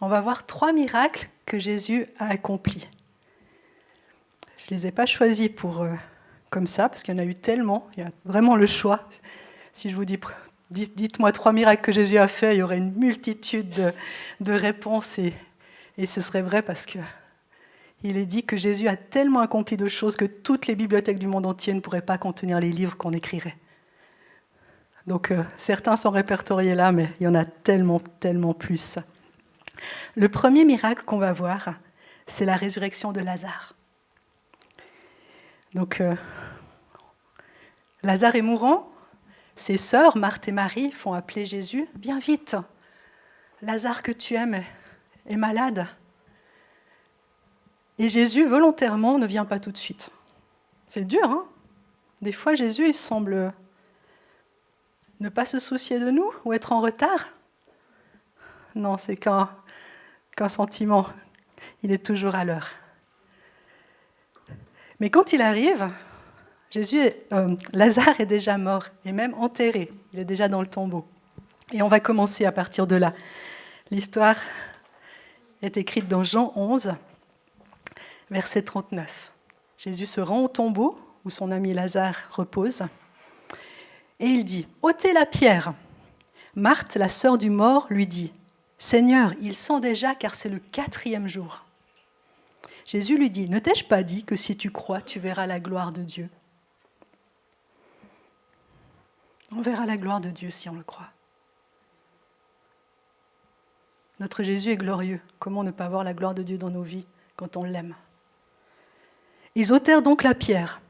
on va voir 3 miracles que Jésus a accomplis. Je ne les ai pas choisis comme ça, parce qu'il y en a eu tellement, il y a vraiment le choix. Si je vous dis, dites-moi 3 miracles que Jésus a fait, il y aurait une multitude de réponses, et ce serait vrai parce qu'il est dit que Jésus a tellement accompli de choses que toutes les bibliothèques du monde entier ne pourraient pas contenir les livres qu'on écrirait. Donc certains sont répertoriés là, mais il y en a tellement, tellement plus. Le premier miracle qu'on va voir, c'est la résurrection de Lazare. Donc, Lazare est mourant, ses sœurs, Marthe et Marie, font appeler Jésus. « Viens vite, Lazare que tu aimes est malade. » Et Jésus, volontairement, ne vient pas tout de suite. C'est dur, hein ? Des fois, Jésus, il semble ne pas se soucier de nous ou être en retard. Non, c'est qu'un sentiment. Il est toujours à l'heure. Mais quand il arrive, Lazare est déjà mort et même enterré. Il est déjà dans le tombeau. Et on va commencer à partir de là. L'histoire est écrite dans Jean 11, verset 39. Jésus se rend au tombeau où son ami Lazare repose et il dit « ôtez la pierre ». Marthe, la sœur du mort, lui dit « Seigneur, il sent déjà car c'est le 4e jour ». Jésus lui dit « Ne t'ai-je pas dit que si tu crois, tu verras la gloire de Dieu ?» On verra la gloire de Dieu si on le croit. Notre Jésus est glorieux. Comment ne pas voir la gloire de Dieu dans nos vies quand on l'aime ? Ils ôtèrent donc la pierre.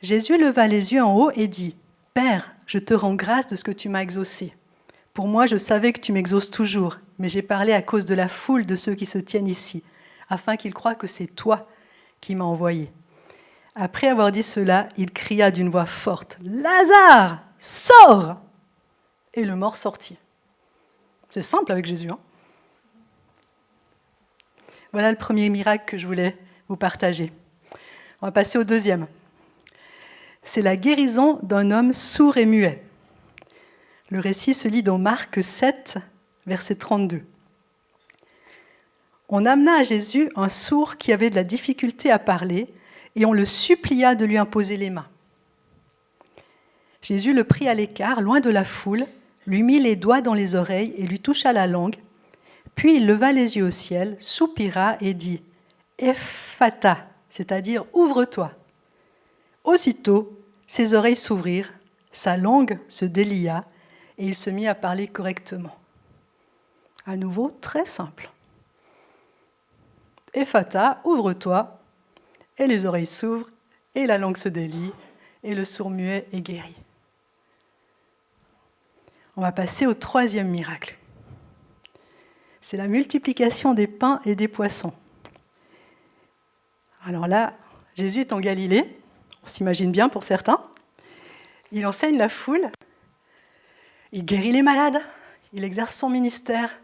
Jésus leva les yeux en haut et dit « Père, je te rends grâce de ce que tu m'as exaucé. Pour moi, je savais que tu m'exauces toujours, mais j'ai parlé à cause de la foule de ceux qui se tiennent ici, afin qu'ils croient que c'est toi qui m'as envoyé. » Après avoir dit cela, il cria d'une voix forte « Lazare, sors !» Et le mort sortit. C'est simple avec Jésus, hein ? Voilà le premier miracle que je voulais vous partager. On va passer au deuxième. C'est la guérison d'un homme sourd et muet. Le récit se lit dans Marc 7, verset 32. On amena à Jésus un sourd qui avait de la difficulté à parler et on le supplia de lui imposer les mains. Jésus le prit à l'écart, loin de la foule, lui mit les doigts dans les oreilles et lui toucha la langue. Puis il leva les yeux au ciel, soupira et dit « Ephphatha », c'est-à-dire « Ouvre-toi ». Aussitôt, ses oreilles s'ouvrirent, sa langue se délia et il se mit à parler correctement. À nouveau, très simple. « Ephphatha, ouvre-toi », et les oreilles s'ouvrent et la langue se délie et le sourd-muet est guéri. On va passer au troisième miracle. C'est la multiplication des pains et des poissons. Alors là, Jésus est en Galilée, on s'imagine bien pour certains. Il enseigne la foule, il guérit les malades, il exerce son ministère.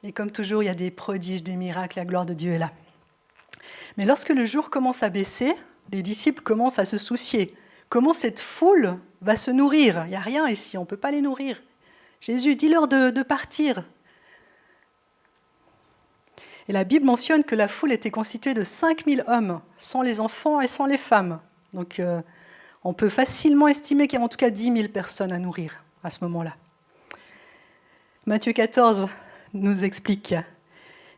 Et comme toujours, il y a des prodiges, des miracles, la gloire de Dieu est là. Mais lorsque le jour commence à baisser, les disciples commencent à se soucier. Comment cette foule va se nourrir ? Il n'y a rien ici, on ne peut pas les nourrir. Jésus, dis-leur de partir. Et la Bible mentionne que la foule était constituée de 5000 hommes, sans les enfants et sans les femmes. Donc on peut facilement estimer qu'il y a en tout cas 10 000 personnes à nourrir à ce moment-là. Matthieu 14 nous explique.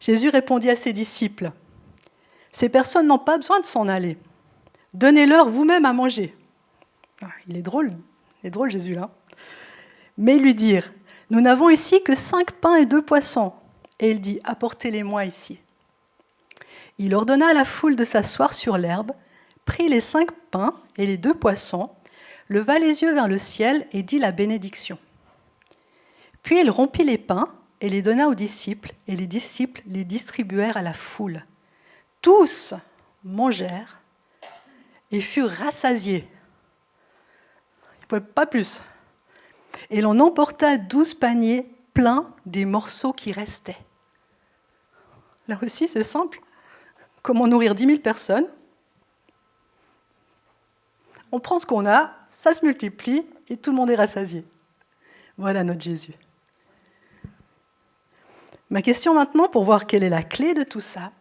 Jésus répondit à ses disciples, « Ces personnes n'ont pas besoin de s'en aller. Donnez-leur vous-même à manger. » Il est drôle Jésus là. Mais ils lui dirent, « Nous n'avons ici que 5 pains et 2 poissons. » Et il dit, « Apportez-les-moi ici. » Il ordonna à la foule de s'asseoir sur l'herbe, prit les 5 pains et les 2 poissons, leva les yeux vers le ciel et dit la bénédiction. Puis il rompit les pains et les donna aux disciples, et les disciples les distribuèrent à la foule. Tous mangèrent et furent rassasiés. Ils ne pouvaient pas plus. Et l'on emporta 12 paniers pleins des morceaux qui restaient. Là aussi, c'est simple. Comment nourrir 10 000 personnes ? On prend ce qu'on a, ça se multiplie et tout le monde est rassasié. Voilà notre Jésus. Ma question maintenant, pour voir quelle est la clé de tout ça,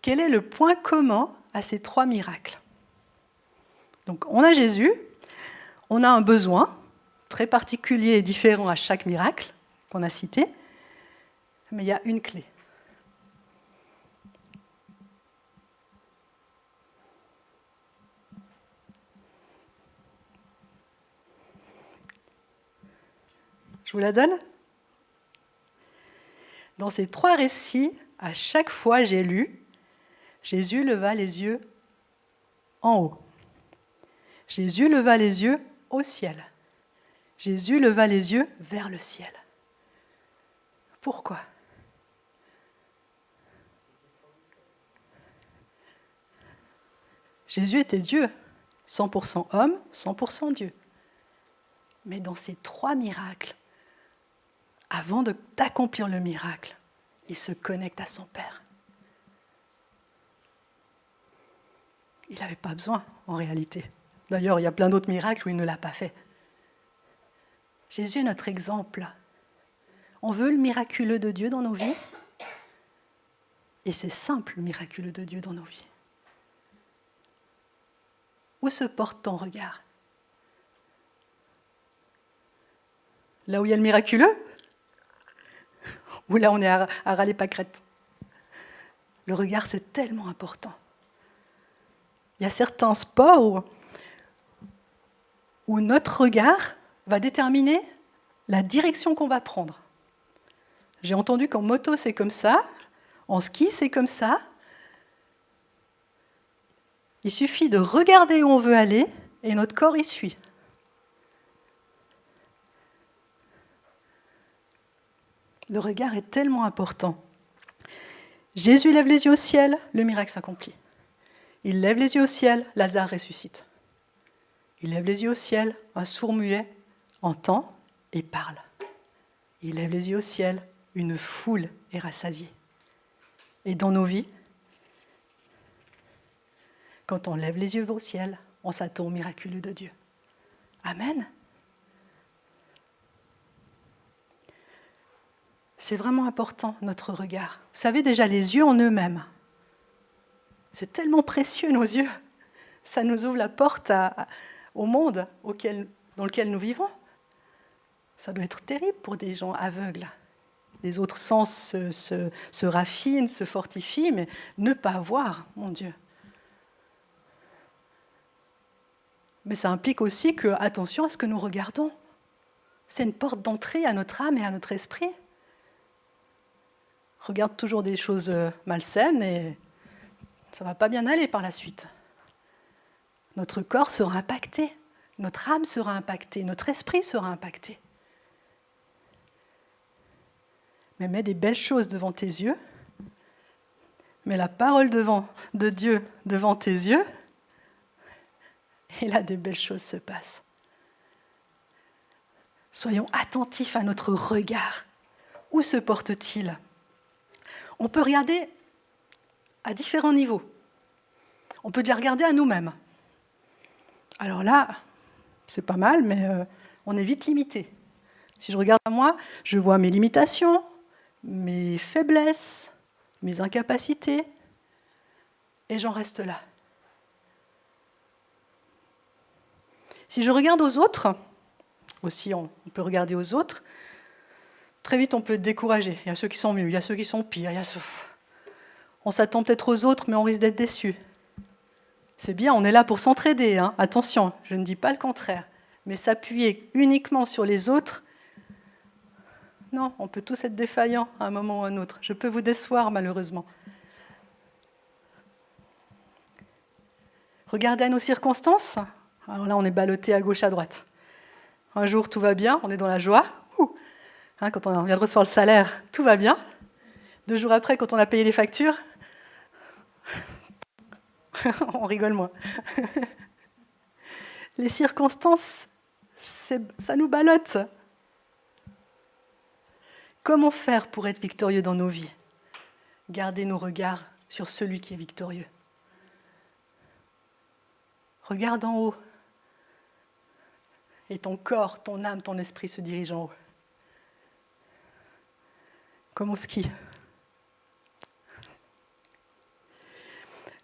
quel est le point commun à ces 3 miracles? Donc, on a Jésus, on a un besoin très particulier et différent à chaque miracle qu'on a cité, mais il y a une clé. Je vous la donne? Dans ces 3 récits, à chaque fois j'ai lu, Jésus leva les yeux en haut. Jésus leva les yeux au ciel. Jésus leva les yeux vers le ciel. Pourquoi? Jésus était Dieu, 100% homme, 100% Dieu. Mais dans ces 3 miracles, avant d'accomplir le miracle, il se connecte à son Père. Il n'avait pas besoin, en réalité. D'ailleurs, il y a plein d'autres miracles où il ne l'a pas fait. Jésus est notre exemple. On veut le miraculeux de Dieu dans nos vies. Et c'est simple, le miraculeux de Dieu dans nos vies. Où se porte ton regard? Là où il y a le miraculeux? Ou là on est à râler pâquerette? Le regard, c'est tellement important. Il y a certains sports où notre regard va déterminer la direction qu'on va prendre. J'ai entendu qu'en moto, c'est comme ça, en ski, c'est comme ça. Il suffit de regarder où on veut aller et notre corps y suit. Le regard est tellement important. Jésus lève les yeux au ciel, le miracle s'accomplit. Il lève les yeux au ciel, Lazare ressuscite. Il lève les yeux au ciel, un sourd-muet entend et parle. Il lève les yeux au ciel, une foule est rassasiée. Et dans nos vies, quand on lève les yeux au ciel, on s'attend au miraculeux de Dieu. Amen. C'est vraiment important, notre regard. Vous savez, déjà, les yeux en eux-mêmes, c'est tellement précieux, nos yeux. Ça nous ouvre la porte au monde dans lequel nous vivons. Ça doit être terrible pour des gens aveugles. Les autres sens se raffinent, se fortifient, mais ne pas voir, mon Dieu. Mais ça implique aussi que, attention à ce que nous regardons. C'est une porte d'entrée à notre âme et à notre esprit. Regarde toujours des choses malsaines et ça ne va pas bien aller par la suite. Notre corps sera impacté, notre âme sera impactée, notre esprit sera impacté. Mais mets des belles choses devant tes yeux, mets la parole de Dieu devant tes yeux, et là des belles choses se passent. Soyons attentifs à notre regard. Où se porte-t-il? On peut regarder à différents niveaux. On peut déjà regarder à nous-mêmes. Alors là, c'est pas mal, mais on est vite limité. Si je regarde à moi, je vois mes limitations, mes faiblesses, mes incapacités, et j'en reste là. Si je regarde aux autres, aussi on peut regarder aux autres, très vite on peut être découragé. Il y a ceux qui sont mieux, il y a ceux qui sont pires, on s'attend peut-être aux autres, mais on risque d'être déçus. C'est bien, on est là pour s'entraider, hein. Attention, je ne dis pas le contraire. Mais s'appuyer uniquement sur les autres, non, on peut tous être défaillants à un moment ou à un autre. Je peux vous décevoir, malheureusement. Regardez à nos circonstances. Alors là, on est ballotté à gauche, à droite. Un jour, tout va bien, on est dans la joie. Hein, quand on vient de recevoir le salaire, tout va bien. 2 jours après, quand on a payé les factures, on rigole moins. Les circonstances, ça nous ballotte. Comment faire pour être victorieux dans nos vies? Garder nos regards sur celui qui est victorieux. Regarde en haut. Et ton corps, ton âme, ton esprit se dirigent en haut. comme au ski.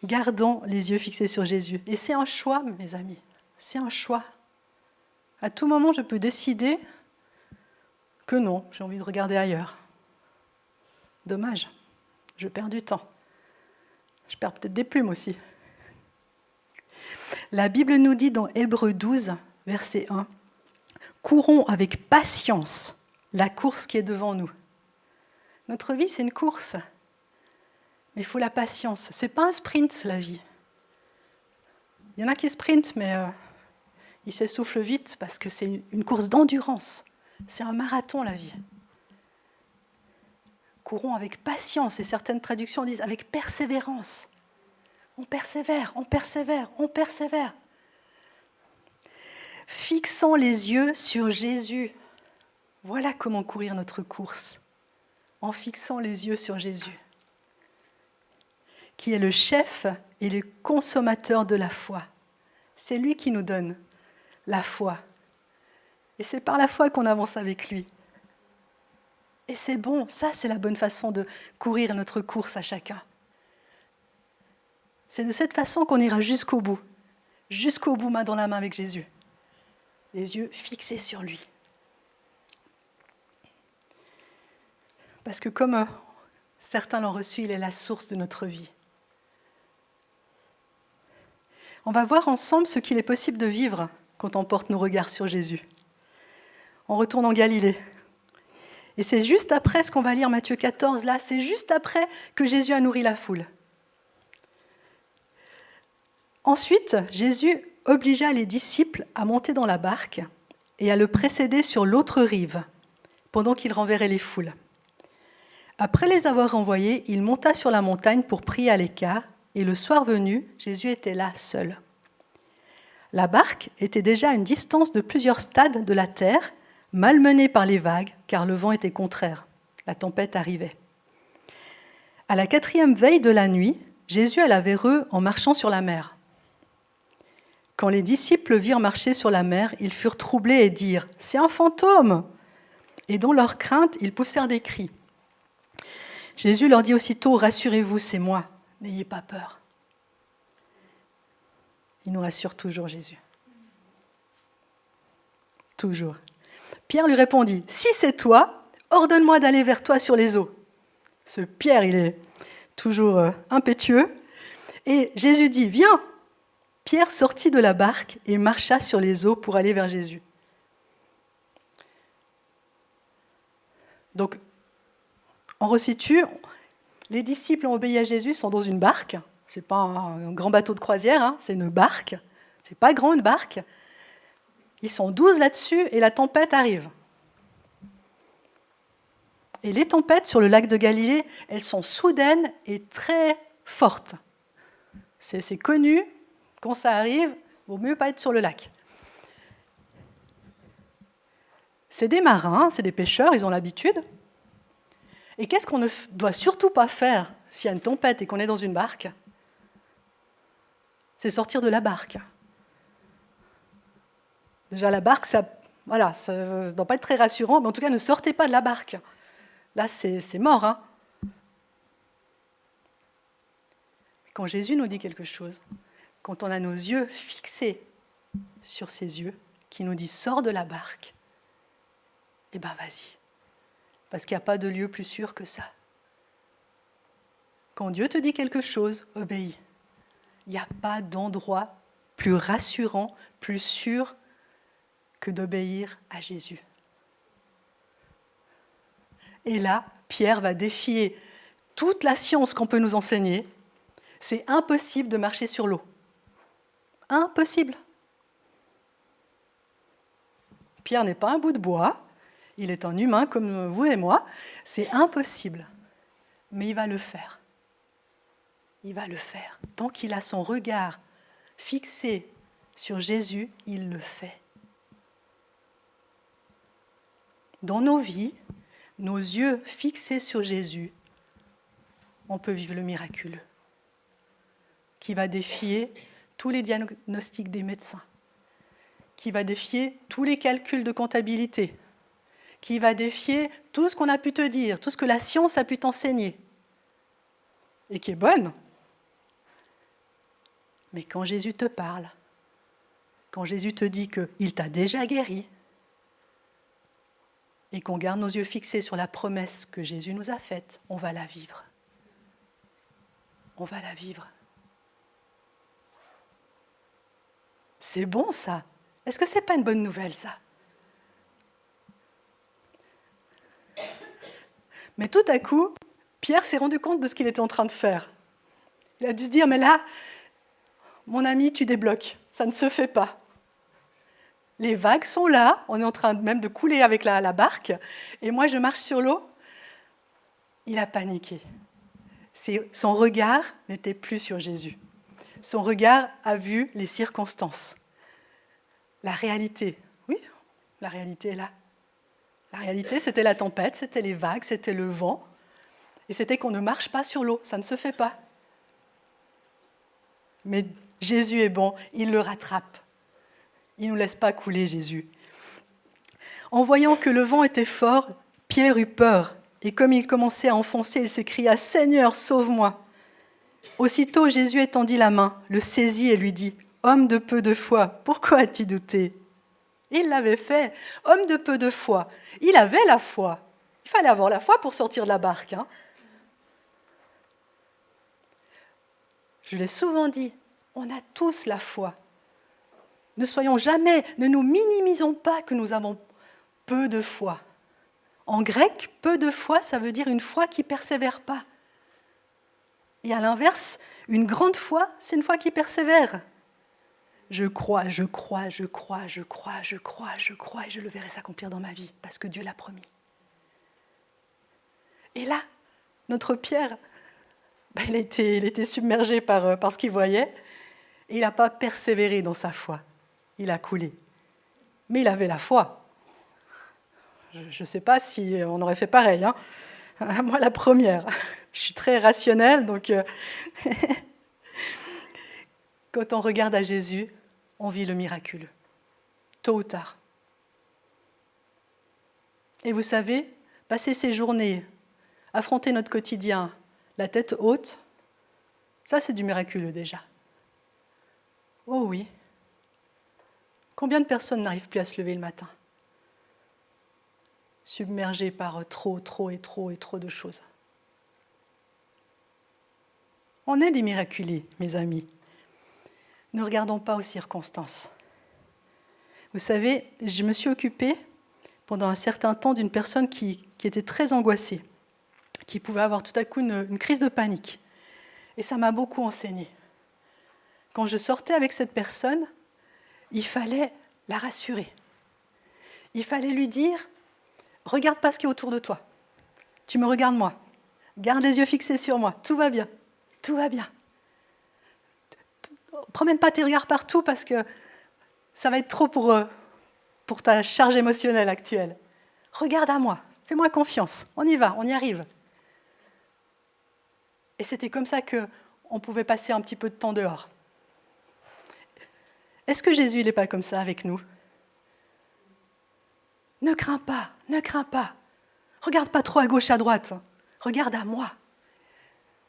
Gardons les yeux fixés sur Jésus. Et c'est un choix, mes amis. C'est un choix. À tout moment, je peux décider que non, j'ai envie de regarder ailleurs. Dommage, je perds du temps. Je perds peut-être des plumes aussi. La Bible nous dit dans Hébreux 12, verset 1, « Courons avec patience la course qui est devant nous. » Notre vie, c'est une course. Mais il faut la patience. Ce n'est pas un sprint, la vie. Il y en a qui sprintent, mais ils s'essoufflent vite parce que c'est une course d'endurance. C'est un marathon, la vie. Courons avec patience, et certaines traductions disent avec persévérance. On persévère, on persévère, on persévère. Fixons les yeux sur Jésus. Voilà comment courir notre course. En fixant les yeux sur Jésus, qui est le chef et le consommateur de la foi. C'est lui qui nous donne la foi. Et c'est par la foi qu'on avance avec lui. Et c'est bon, ça c'est la bonne façon de courir notre course à chacun. C'est de cette façon qu'on ira jusqu'au bout, main dans la main avec Jésus. Les yeux fixés sur lui. Parce que comme certains l'ont reçu, il est la source de notre vie. On va voir ensemble ce qu'il est possible de vivre quand on porte nos regards sur Jésus. On retourne en Galilée. Et c'est juste après ce qu'on va lire, Matthieu 14, là, c'est juste après que Jésus a nourri la foule. Ensuite, Jésus obligea les disciples à monter dans la barque et à le précéder sur l'autre rive, pendant qu'il renverrait les foules. Après les avoir renvoyés, il monta sur la montagne pour prier à l'écart, et le soir venu, Jésus était là seul. La barque était déjà à une distance de plusieurs stades de la terre, malmenée par les vagues, car le vent était contraire. La tempête arrivait. À la 4e veille de la nuit, Jésus alla vers eux en marchant sur la mer. Quand les disciples virent marcher sur la mer, ils furent troublés et dirent « C'est un fantôme !» Et dans leur crainte, ils poussèrent des cris. Jésus leur dit aussitôt « Rassurez-vous, c'est moi, n'ayez pas peur. » Il nous rassure toujours, Jésus. Toujours. Pierre lui répondit « Si c'est toi, ordonne-moi d'aller vers toi sur les eaux. » Ce Pierre, il est toujours impétueux. Et Jésus dit « Viens !» Pierre sortit de la barque et marcha sur les eaux pour aller vers Jésus. Donc, on resitue, les disciples ont obéi à Jésus, sont dans une barque. Ce n'est pas un grand bateau de croisière, hein, c'est une barque. Ce n'est pas grand, une barque. Ils sont 12 là-dessus et la tempête arrive. Et les tempêtes sur le lac de Galilée, elles sont soudaines et très fortes. C'est connu, quand ça arrive, il vaut mieux pas être sur le lac. C'est des marins, c'est des pêcheurs, ils ont l'habitude. Et qu'est-ce qu'on ne doit surtout pas faire s'il y a une tempête et qu'on est dans une barque ? C'est sortir de la barque. Déjà, la barque, ça ne doit pas être très rassurant, mais en tout cas, ne sortez pas de la barque. Là, c'est mort. Hein. Quand Jésus nous dit quelque chose, quand on a nos yeux fixés sur ses yeux, qui nous dit « Sors de la barque », eh bien, vas-y. Parce qu'il n'y a pas de lieu plus sûr que ça. Quand Dieu te dit quelque chose, obéis. Il n'y a pas d'endroit plus rassurant, plus sûr que d'obéir à Jésus. Et là, Pierre va défier toute la science qu'on peut nous enseigner. C'est impossible de marcher sur l'eau. Impossible. Pierre n'est pas un bout de bois, il est un humain comme vous et moi. C'est impossible. Mais il va le faire. Il va le faire. Tant qu'il a son regard fixé sur Jésus, il le fait. Dans nos vies, nos yeux fixés sur Jésus, on peut vivre le miraculeux qui va défier tous les diagnostics des médecins, qui va défier tous les calculs de comptabilité, qui va défier tout ce qu'on a pu te dire, tout ce que la science a pu t'enseigner, et qui est bonne. Mais quand Jésus te parle, quand Jésus te dit qu'il t'a déjà guéri, et qu'on garde nos yeux fixés sur la promesse que Jésus nous a faite, on va la vivre. On va la vivre. C'est bon ça. Est-ce que ce n'est pas une bonne nouvelle ça? Mais tout à coup, Pierre s'est rendu compte de ce qu'il était en train de faire. Il a dû se dire, mais là, mon ami, tu débloques, ça ne se fait pas. Les vagues sont là, on est en train même de couler avec la barque, et moi je marche sur l'eau. Il a paniqué. Son regard n'était plus sur Jésus. Son regard a vu les circonstances. La réalité, oui, la réalité est là. La réalité, c'était la tempête, c'était les vagues, c'était le vent, et c'était qu'on ne marche pas sur l'eau, ça ne se fait pas. Mais Jésus est bon, il le rattrape. Il ne nous laisse pas couler, Jésus. En voyant que le vent était fort, Pierre eut peur, et comme il commençait à enfoncer, il s'écria « Seigneur, sauve-moi !» Aussitôt, Jésus étendit la main, le saisit et lui dit « Homme de peu de foi, pourquoi as-tu douté ?» Il l'avait fait, homme de peu de foi. Il avait la foi. Il fallait avoir la foi pour sortir de la barque. Je l'ai souvent dit, on a tous la foi. Ne nous minimisons pas que nous avons peu de foi. En grec, peu de foi, ça veut dire une foi qui ne persévère pas. Et à l'inverse, une grande foi, c'est une foi qui persévère. Je crois, et je le verrai s'accomplir dans ma vie, parce que Dieu l'a promis. Et là, notre Pierre, il était submergé par ce qu'il voyait, et il n'a pas persévéré dans sa foi. Il a coulé. Mais il avait la foi. Je ne sais pas si on aurait fait pareil. Moi, la première. Je suis très rationnelle, donc quand on regarde à Jésus, on vit le miraculeux, tôt ou tard. Et vous savez, passer ces journées, affronter notre quotidien, la tête haute, ça c'est du miraculeux déjà. Oh oui. Combien de personnes n'arrivent plus à se lever le matin? Submergées par trop de choses. On est des miraculés, mes amis. Ne regardons pas aux circonstances. Vous savez, je me suis occupée pendant un certain temps d'une personne qui était très angoissée, qui pouvait avoir tout à coup une crise de panique. Et ça m'a beaucoup enseigné. Quand je sortais avec cette personne, il fallait la rassurer. Il fallait lui dire « Regarde pas ce qui est autour de toi. Tu me regardes moi. Garde les yeux fixés sur moi. Tout va bien. Tout va bien. Promène pas tes regards partout parce que ça va être trop pour ta charge émotionnelle actuelle. Regarde à moi. Fais-moi confiance. On y va, on y arrive. » Et c'était comme ça qu'on pouvait passer un petit peu de temps dehors. Est-ce que Jésus n'est pas comme ça avec nous? Ne crains pas, ne crains pas. Regarde pas trop à gauche, à droite. Regarde à moi.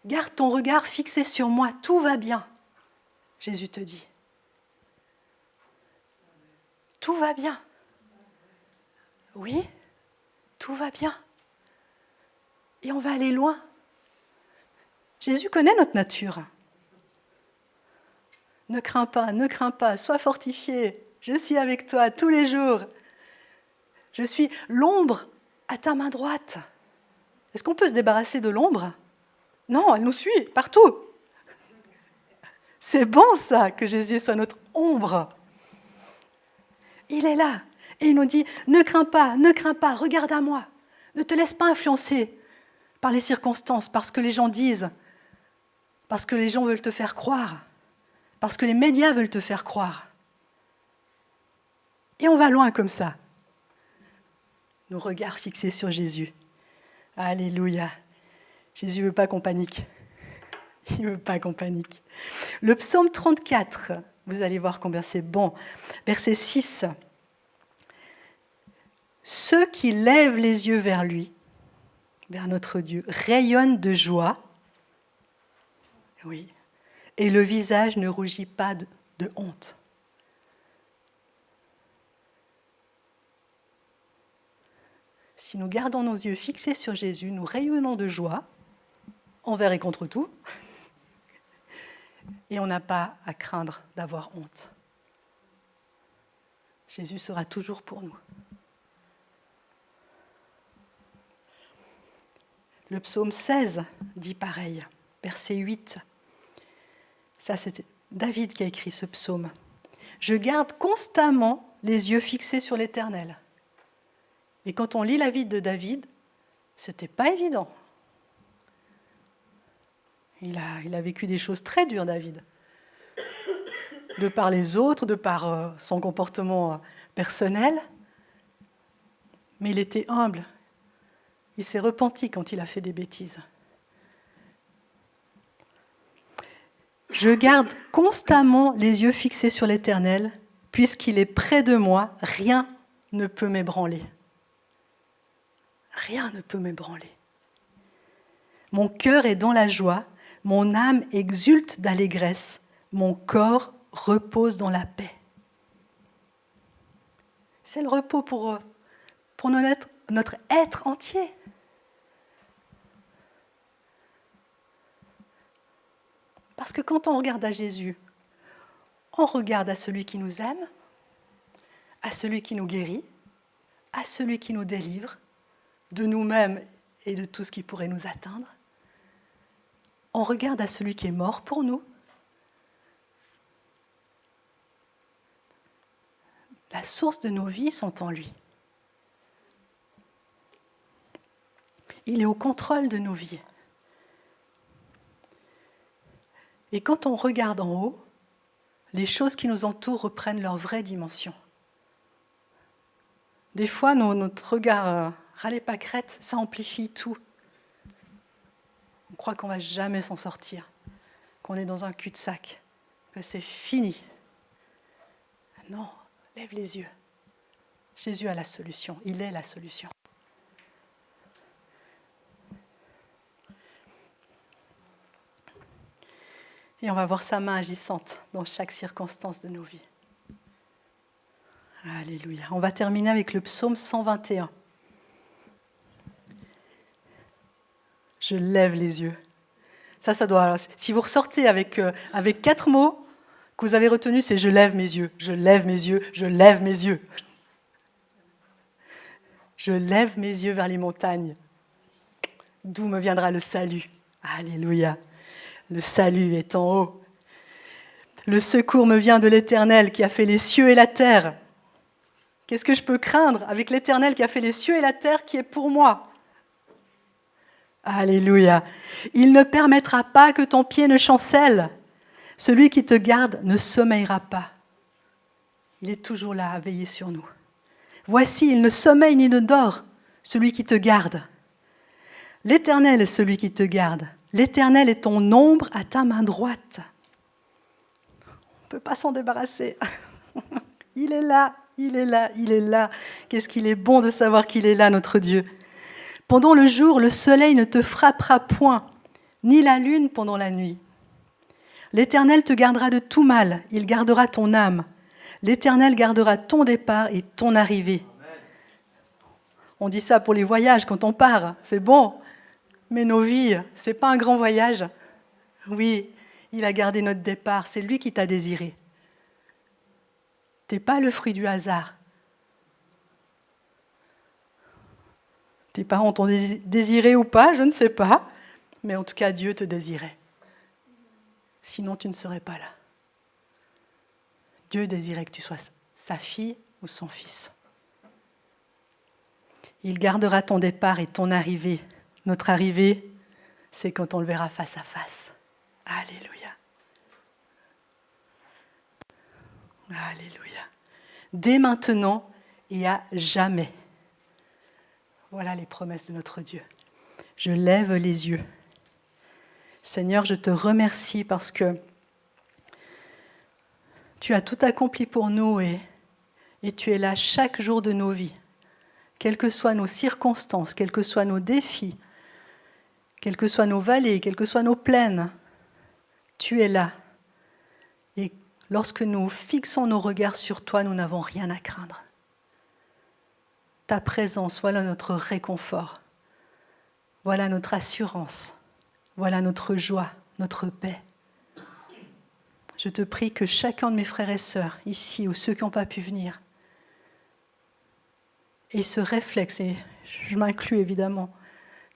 Garde ton regard fixé sur moi. Tout va bien. Jésus te dit. Tout va bien. Oui, tout va bien. Et on va aller loin. Jésus connaît notre nature. Ne crains pas, sois fortifié. Je suis avec toi tous les jours. Je suis l'ombre à ta main droite. Est-ce qu'on peut se débarrasser de l'ombre? Non, elle nous suit partout. C'est bon ça, que Jésus soit notre ombre. Il est là et il nous dit, ne crains pas, regarde à moi. Ne te laisse pas influencer par les circonstances, par ce que les gens disent, parce que les gens veulent te faire croire, parce que les médias veulent te faire croire. Et on va loin comme ça. Nos regards fixés sur Jésus. Alléluia. Jésus ne veut pas qu'on panique. Il ne veut pas qu'on panique. Le psaume 34, vous allez voir combien c'est bon. Verset 6. Ceux qui lèvent les yeux vers lui, vers notre Dieu, rayonnent de joie. Oui. Et le visage ne rougit pas de honte. Si nous gardons nos yeux fixés sur Jésus, nous rayonnons de joie, envers et contre tout, et on n'a pas à craindre d'avoir honte. Jésus sera toujours pour nous. Le psaume 16 dit pareil, verset 8. Ça, c'est David qui a écrit ce psaume. « Je garde constamment les yeux fixés sur l'Éternel. » Et quand on lit la vie de David, ce n'était pas évident. Il a vécu des choses très dures, David. De par les autres, de par son comportement personnel. Mais il était humble. Il s'est repenti quand il a fait des bêtises. Je garde constamment les yeux fixés sur l'Éternel, puisqu'il est près de moi, rien ne peut m'ébranler. Rien ne peut m'ébranler. Mon cœur est dans la joie, mon âme exulte d'allégresse, mon corps repose dans la paix. C'est le repos pour notre être entier. Parce que quand on regarde à Jésus, on regarde à celui qui nous aime, à celui qui nous guérit, à celui qui nous délivre de nous-mêmes et de tout ce qui pourrait nous atteindre. On regarde à celui qui est mort pour nous. La source de nos vies sont en lui. Il est au contrôle de nos vies. Et quand on regarde en haut, les choses qui nous entourent reprennent leur vraie dimension. Des fois, notre regard râlé pâquerette, ça amplifie tout. On croit qu'on ne va jamais s'en sortir, qu'on est dans un cul-de-sac, que c'est fini. Non, lève les yeux. Jésus a la solution, il est la solution. Et on va voir sa main agissante dans chaque circonstance de nos vies. Alléluia. On va terminer avec le psaume 121. Je lève les yeux. Ça doit. Si vous ressortez avec 4 mots que vous avez retenus, c'est je lève mes yeux, je lève mes yeux, je lève mes yeux. Je lève mes yeux vers les montagnes. D'où me viendra le salut? Alléluia. Le salut est en haut. Le secours me vient de l'Éternel qui a fait les cieux et la terre. Qu'est-ce que je peux craindre avec l'Éternel qui a fait les cieux et la terre qui est pour moi? Alléluia. Il ne permettra pas que ton pied ne chancelle. Celui qui te garde ne sommeillera pas. Il est toujours là à veiller sur nous. Voici, il ne sommeille ni ne dort, celui qui te garde. L'Éternel est celui qui te garde. L'Éternel est ton ombre à ta main droite. On ne peut pas s'en débarrasser. Il est là, il est là, il est là. Qu'est-ce qu'il est bon de savoir qu'il est là, notre Dieu. Pendant le jour, le soleil ne te frappera point, ni la lune pendant la nuit. L'Éternel te gardera de tout mal, il gardera ton âme. L'Éternel gardera ton départ et ton arrivée. On dit ça pour les voyages, quand on part, c'est bon. Mais nos vies, ce n'est pas un grand voyage. Oui, il a gardé notre départ, c'est lui qui t'a désiré. Tu n'es pas le fruit du hasard. Tes parents t'ont désiré ou pas, je ne sais pas, mais en tout cas, Dieu te désirait. Sinon, tu ne serais pas là. Dieu désirait que tu sois sa fille ou son fils. Il gardera ton départ et ton arrivée. Notre arrivée, c'est quand on le verra face à face. Alléluia. Alléluia. Dès maintenant et à jamais. Voilà les promesses de notre Dieu. Je lève les yeux. Seigneur, je te remercie parce que tu as tout accompli pour nous et tu es là chaque jour de nos vies. quelles que soient nos circonstances, quels que soient nos défis, quelles que soient nos vallées, quelles que soient nos plaines, tu es là. Et lorsque nous fixons nos regards sur toi, nous n'avons rien à craindre. Ta présence, voilà notre réconfort. Voilà notre assurance. Voilà notre joie, notre paix. Je te prie que chacun de mes frères et sœurs, ici ou ceux qui n'ont pas pu venir, ait ce réflexe, et je m'inclus évidemment,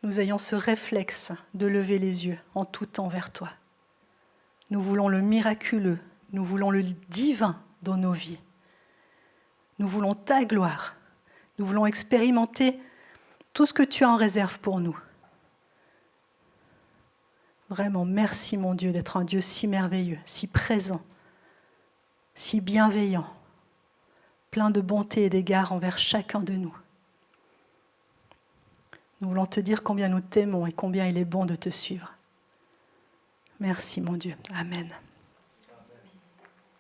nous ayons ce réflexe de lever les yeux en tout temps vers toi. Nous voulons le miraculeux, nous voulons le divin dans nos vies. Nous voulons ta gloire, nous voulons expérimenter tout ce que tu as en réserve pour nous. Vraiment, merci mon Dieu d'être un Dieu si merveilleux, si présent, si bienveillant, plein de bonté et d'égard envers chacun de nous. Nous voulons te dire combien nous t'aimons et combien il est bon de te suivre. Merci mon Dieu. Amen.